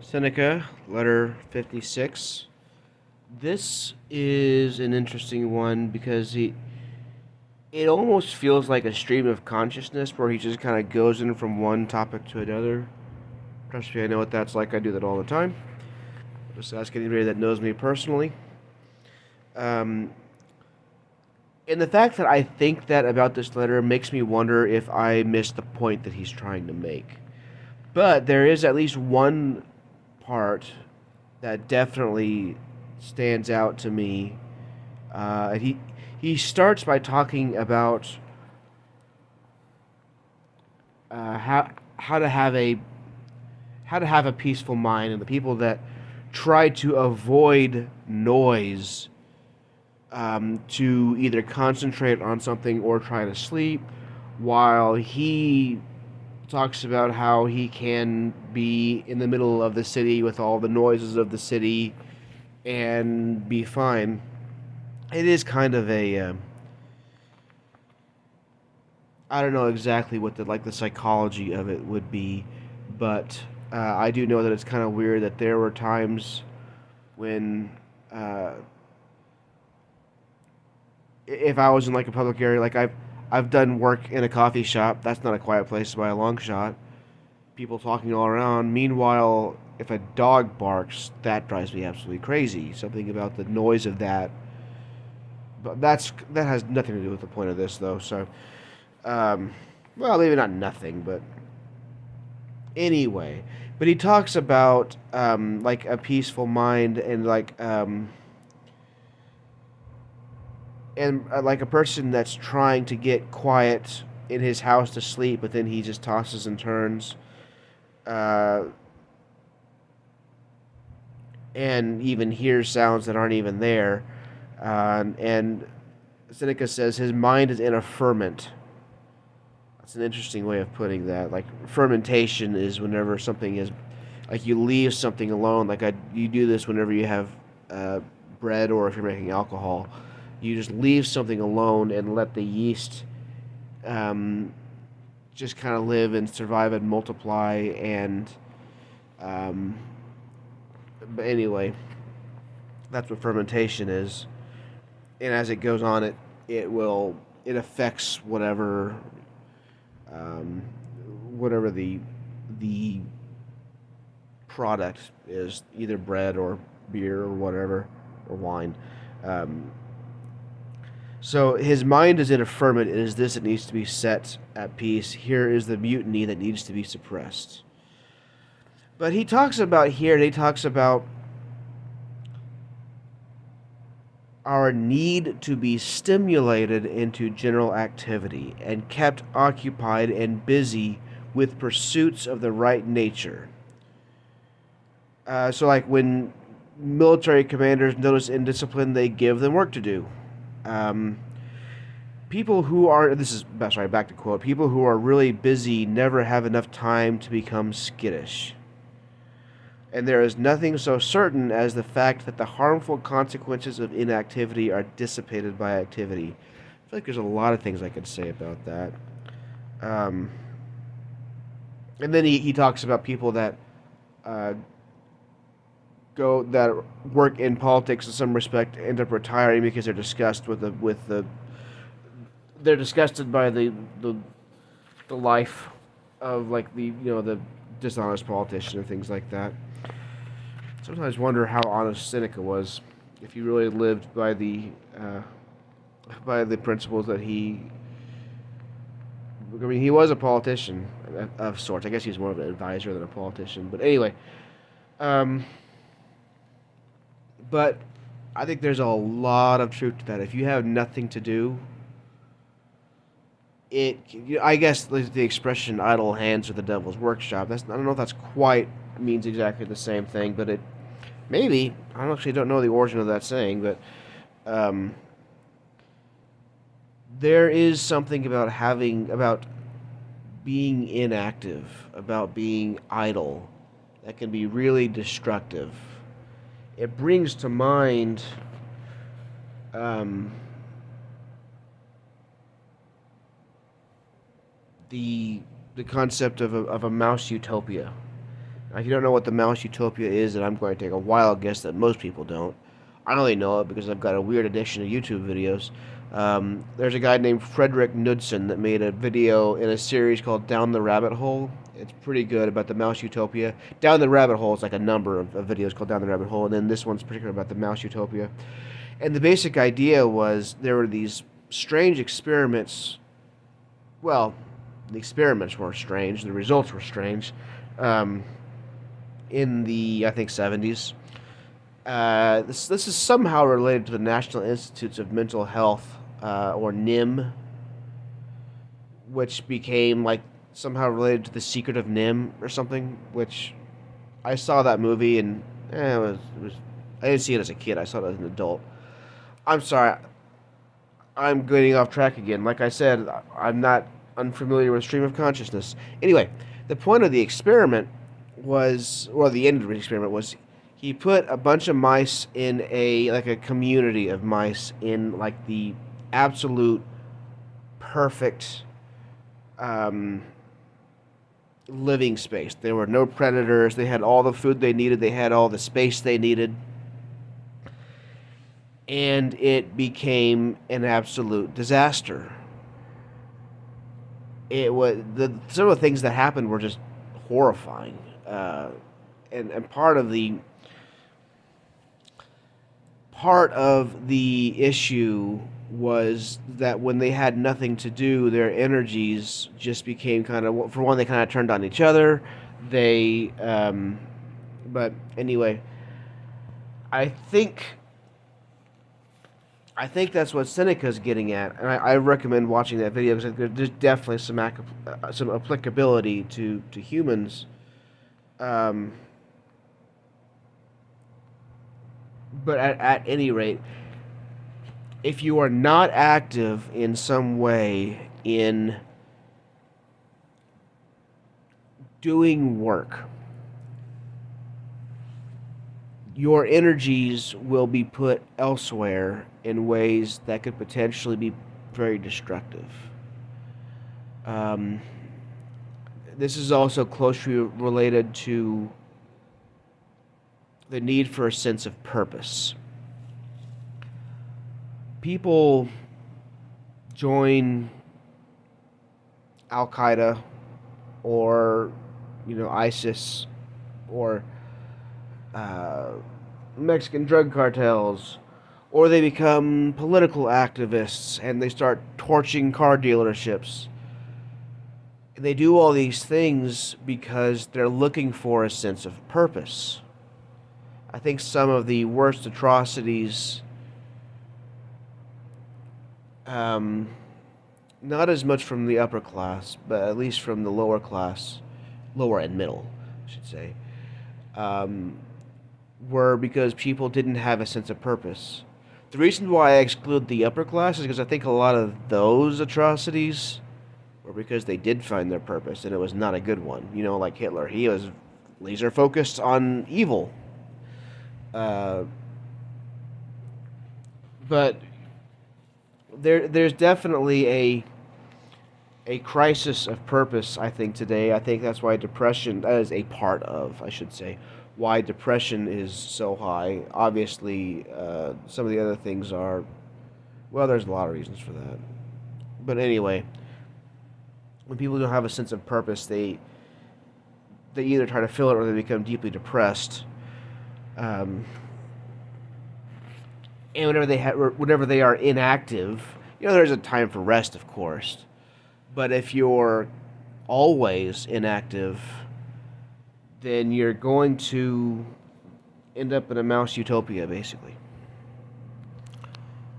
Seneca, letter 56. This is an interesting one because it almost feels like a stream of consciousness where he just kind of goes in from one topic to another. Trust me, I know what that's like. I do that all the time. Just ask anybody that knows me personally. Um, and the fact that I think that about this letter makes me wonder if I missed the point that he's trying to make. But there is at least one part that definitely stands out to me. He starts by talking about how to have a peaceful mind, and the people that try to avoid noise, to either concentrate on something or try to sleep, while he talks about how he can be in the middle of the city with all the noises of the city and be fine. It is kind of a I don't know exactly what the psychology of it would be, but I do know that it's kind of weird that there were times when uh, if I was in like a public area, like I've done work in a coffee shop. That's not a quiet place by a long shot. People talking all around. Meanwhile, if a dog barks, that drives me absolutely crazy. Something about the noise of that. But that has nothing to do with the point of this, though. So, um, well, maybe not nothing, but anyway. But he talks about like a peaceful mind and like a person that's trying to get quiet in his house to sleep, but then he just tosses and turns, uh, and even hears sounds that aren't even there. And Seneca says his mind is in a ferment. That's an interesting way of putting that. Like fermentation is whenever something is, like you leave something alone. You do this whenever you have uh, bread or if you're making alcohol. You just leave something alone and let the yeast um, just kind of live and survive and multiply. And um, but anyway, that's what fermentation is. And as it goes on, it affects um, whatever the product is, either bread or beer or whatever, or wine. Um, so his mind is in a ferment. It is this that needs to be set at peace. Here is the mutiny that needs to be suppressed. But he talks about our need to be stimulated into general activity and kept occupied and busy with pursuits of the right nature. So, like when military commanders notice indiscipline, they give them work to do. Um, People who are, this is, sorry, back to quote, people who are really busy never have enough time to become skittish. And there is nothing so certain as the fact that the harmful consequences of inactivity are dissipated by activity. I feel like there's a lot of things I could say about that. Um, and then he talks about people that uh, that work in politics in some respect end up retiring because they're disgusted with the they're disgusted by the life of like the dishonest politician and things like that. Sometimes wonder how honest Seneca was, if he really lived by the principles that he. I mean, he was a politician of sorts. I guess he's more of an advisor than a politician. But anyway, um, but I think there's a lot of truth to that. If you have nothing to do, I guess the expression "idle hands are the devil's workshop." I don't know if that's quite means exactly the same thing, but it maybe. I actually don't know the origin of that saying, but um, there is something about being inactive, about being idle, that can be really destructive. It brings to mind um, the concept of a mouse utopia. If you don't know what the mouse utopia is, then I'm going to take a wild guess that most people don't. I only know it because I've got a weird addiction to YouTube videos. There's a guy named Frederick Knudsen that made a video in a series called Down the Rabbit Hole. It's pretty good about the mouse utopia. Down the Rabbit Hole is like a number of videos called Down the Rabbit Hole, and then this one's particular about the mouse utopia. And the basic idea was there were these strange experiments. Well, the experiments were strange. The results were strange. Um, in the, I think, 70s. This is somehow related to the National Institutes of Mental Health, or NIM, which became like somehow related to the Secret of NIM or something. Which I saw that movie and it was I didn't see it as a kid. I saw it as an adult. I'm sorry, I'm getting off track again. Like I said, I'm not unfamiliar with stream of consciousness. Anyway, the point of the experiment was, or the end of the experiment was, he put a bunch of mice in a community of mice in like the absolute perfect living space. There were no predators. They had all the food they needed. They had all the space they needed. And it became an absolute disaster. It was some of the things that happened were just horrifying, and part of the issue was that when they had nothing to do, their energies just became kind of, for one, they kind of turned on each other. They, but anyway, I think I think that's what Seneca's getting at, and I recommend watching that video because there's definitely some applicability to humans. Um, but at any rate, if you are not active in some way in doing work, your energies will be put elsewhere in ways that could potentially be very destructive. Um, this is also closely related to the need for a sense of purpose. People join Al Qaeda or, ISIS or Mexican drug cartels, or they become political activists and they start torching car dealerships. They do all these things because they're looking for a sense of purpose. I think some of the worst atrocities, not as much from the upper class, but at least from the lower class, lower and middle, I should say, were because people didn't have a sense of purpose. The reason why I exclude the upper class is because I think a lot of those atrocities were because they did find their purpose, and it was not a good one. Like Hitler, he was laser focused on evil. But there's definitely a crisis of purpose, I think, today. I think that's why depression, that is a part of, I should say, why depression is so high. Obviously, some of the other things are, well, there's a lot of reasons for that. But anyway, when people don't have a sense of purpose, they either try to fill it or they become deeply depressed. And whenever they are inactive, there's a time for rest, of course. But if you're always inactive, then you're going to end up in a mouse utopia, basically.